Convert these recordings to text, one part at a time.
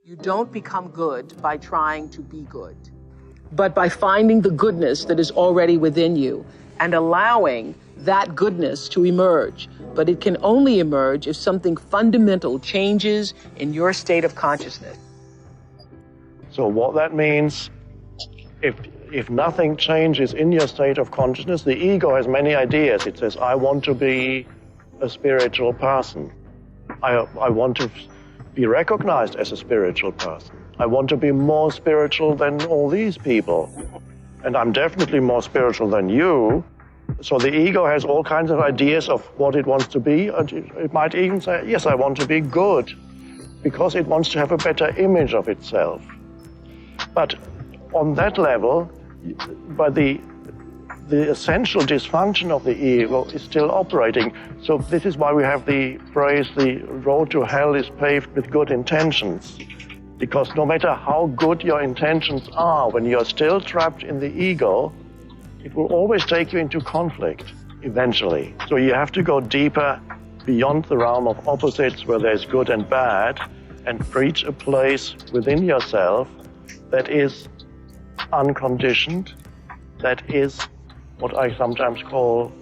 You don't become good by trying to be good, but by finding the goodness that is already within you and allowing that goodness to emerge. But it can only emerge if something fundamental changes in your state of consciousness. So what that means, if nothing changes in your state of consciousness, the ego has many ideas. It says, I want to be a spiritual person. I want to be recognized as a spiritual person. I want to be more spiritual than all these people. And I'm definitely more spiritual than you. So the ego has all kinds of ideas of what it wants to be. It might even say, yes, I want to be good, because it wants to have a better image of itself. But on that level, by the essential dysfunction of the ego is still operating. So this is why we have the phrase, the road to hell is paved with good intentions. Because no matter how good your intentions are, when you're still trapped in the ego, it will always take you into conflict, eventually. So you have to go deeper beyond the realm of opposites where there's good and bad, and reach a place within yourself that is unconditioned, that is what I sometimes call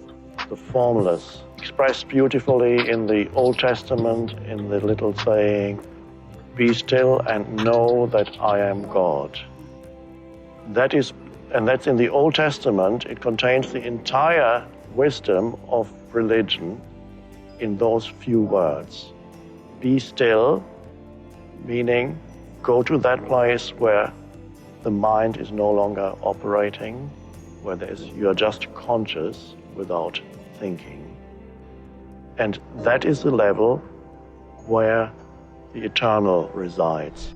the formless, expressed beautifully in the Old Testament, in the little saying, be still and know that I am God. That's in the Old Testament. It contains the entire wisdom of religion in those few words. Be still, meaning go to that place where the mind is no longer operating, where you're just conscious without thinking. And that is the level where the eternal resides.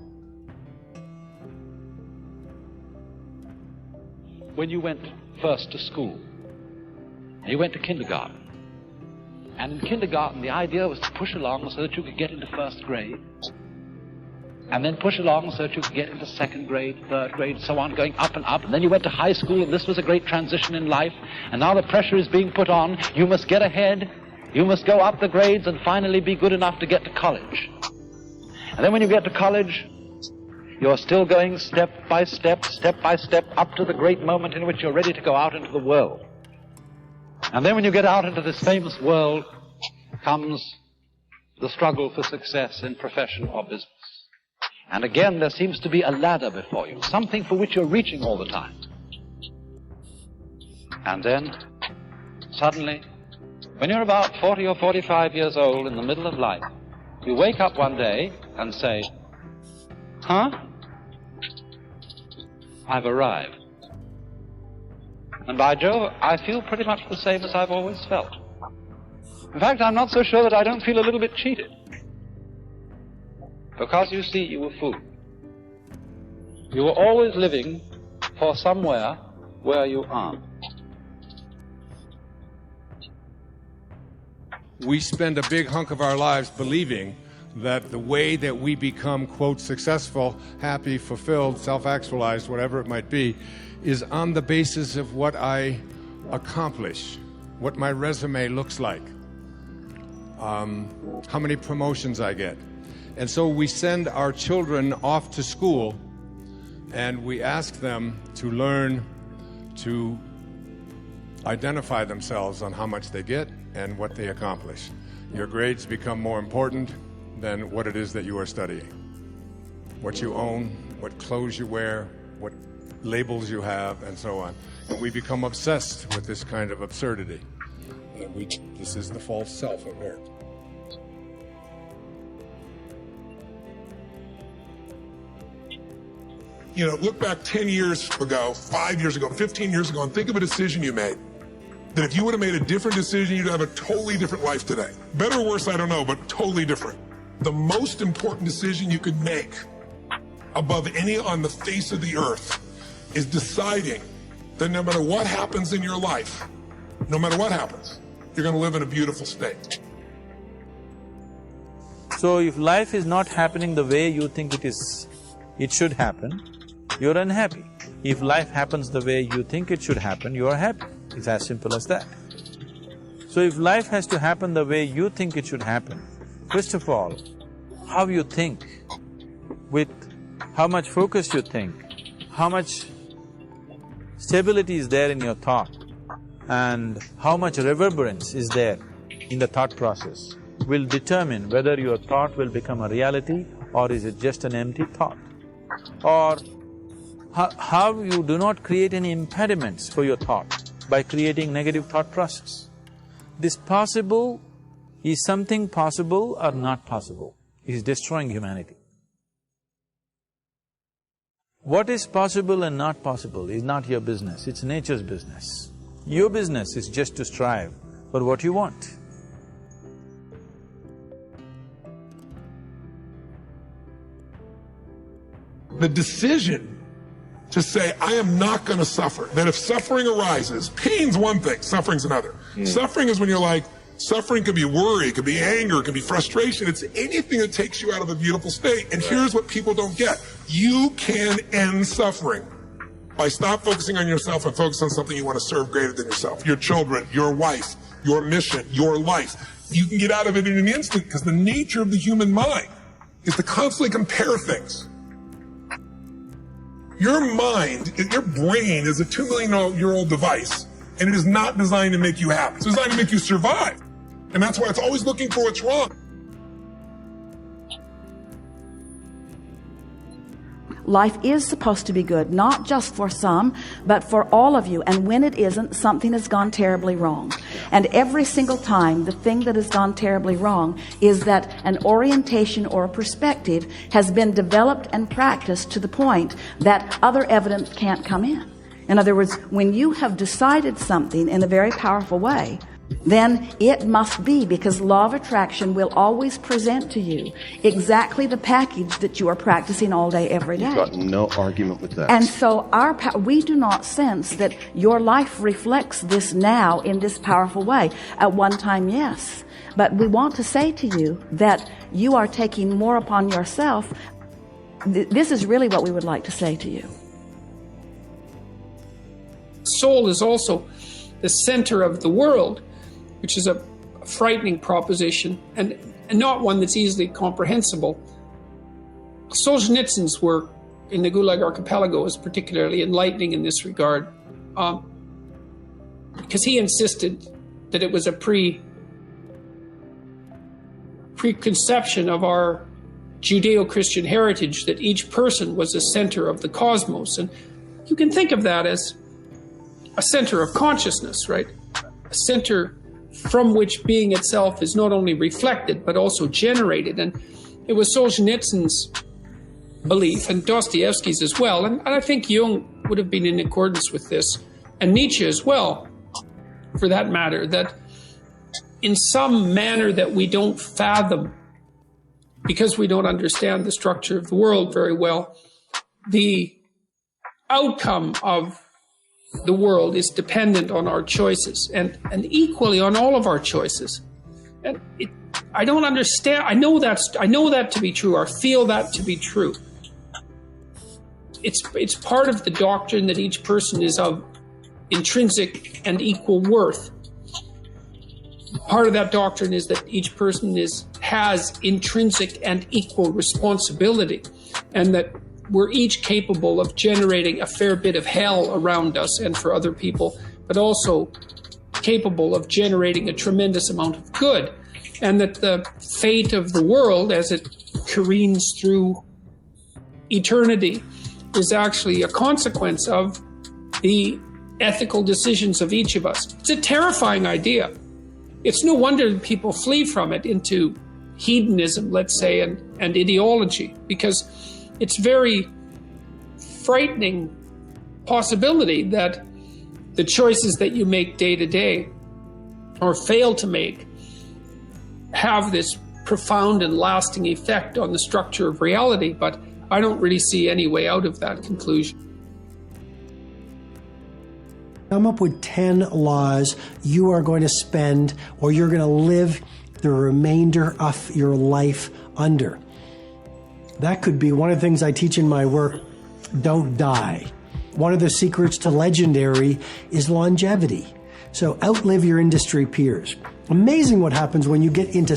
When you went first to school, you went to kindergarten, and in kindergarten the idea was to push along so that you could get into first grade, and then push along so that you could get into second grade, third grade, so on, going up and up. And then you went to high school, and this was a great transition in life. And now the pressure is being put on. You must get ahead. You must go up the grades and finally be good enough to get to college. And then when you get to college, you're still going step by step, up to the great moment in which you're ready to go out into the world. And then when you get out into this famous world, comes the struggle for success in profession or business. And again, there seems to be a ladder before you, something for which you're reaching all the time. And then, suddenly, when you're about 40 or 45 years old in the middle of life, you wake up one day and say, huh? I've arrived. And by Jove, I feel pretty much the same as I've always felt. In fact, I'm not so sure that I don't feel a little bit cheated. Because, you see, you were fooled. You were always living for somewhere where you aren't. We spend a big hunk of our lives believing that the way that we become, quote, successful, happy, fulfilled, self-actualized, whatever it might be, is on the basis of what I accomplish, what my resume looks like, how many promotions I get. And so we send our children off to school and we ask them to learn to identify themselves on how much they get and what they accomplish. Your grades become more important than what it is that you are studying. What you own, what clothes you wear, what labels you have, and so on. And we become obsessed with this kind of absurdity. And this is the false self at work. You know, look back 10 years ago, 5 years ago, 15 years ago, and think of a decision you made. That if you would have made a different decision, you'd have a totally different life today. Better or worse, I don't know, but totally different. The most important decision you could make above any on the face of the earth is deciding that no matter what happens in your life, no matter what happens, you're going to live in a beautiful state. So if life is not happening the way you think it should happen, you're unhappy. If life happens the way you think it should happen, you are happy. It's as simple as that. So if life has to happen the way you think it should happen, first of all, how you think with how much focus you think, how much stability is there in your thought, and how much reverberance is there in the thought process will determine whether your thought will become a reality or is it just an empty thought. Or how you do not create any impediments for your thought by creating negative thought process. This possible, is something possible or not possible, is destroying humanity. What is possible and not possible is not your business, it's nature's business. Your business is just to strive for what you want. The decision to say, I am not going to suffer, that if suffering arises, pain's one thing, suffering's another. Suffering is when you're like, suffering could be worry, it could be anger, it could be frustration, it's anything that takes you out of a beautiful state. And here's what people don't get. You can end suffering by stop focusing on yourself and focus on something you want to serve greater than yourself. Your children, your wife, your mission, your life. You can get out of it in an instant because the nature of the human mind is to constantly compare things. Your mind, your brain is a 2 million-year-old device, and it is not designed to make you happy. It's designed to make you survive. And that's why it's always looking for what's wrong. Life is supposed to be good, not just for some, but for all of you. And when it isn't, something has gone terribly wrong. And every single time, the thing that has gone terribly wrong is that an orientation or a perspective has been developed and practiced to the point that other evidence can't come in. In other words, when you have decided something in a very powerful way, then it must be, because law of attraction will always present to you exactly the package that you are practicing all day, every day. You've got no argument with that. And so we do not sense that your life reflects this now in this powerful way. At one time, yes. But we want to say to you that you are taking more upon yourself. This is really what we would like to say to you. Soul is also the center of the world, which is a frightening proposition and not one that's easily comprehensible. Solzhenitsyn's work in the Gulag Archipelago is particularly enlightening in this regard, because he insisted that it was a preconception of our Judeo-Christian heritage that each person was the center of the cosmos. And you can think of that as a center of consciousness, right? A center from which being itself is not only reflected, but also generated. And it was Solzhenitsyn's belief, and Dostoevsky's as well, and I think Jung would have been in accordance with this, and Nietzsche as well, for that matter, that in some manner that we don't fathom, because we don't understand the structure of the world very well, the outcome of the world is dependent on our choices, and equally on all of our choices. And I don't understand. I know that to be true, or feel that to be true. It's part of the doctrine that each person is of intrinsic and equal worth. Part of that doctrine is that each person has intrinsic and equal responsibility, and that we're each capable of generating a fair bit of hell around us and for other people, but also capable of generating a tremendous amount of good. And that the fate of the world as it careens through eternity is actually a consequence of the ethical decisions of each of us. It's a terrifying idea. It's no wonder people flee from it into hedonism, let's say, and ideology, because it's very frightening possibility that the choices that you make day to day or fail to make have this profound and lasting effect on the structure of reality, but I don't really see any way out of that conclusion. Come up with 10 laws you are going to spend, or you're going to live the remainder of your life under. That could be one of the things I teach in my work, don't die. One of the secrets to legendary is longevity. So outlive your industry peers. Amazing what happens when you get into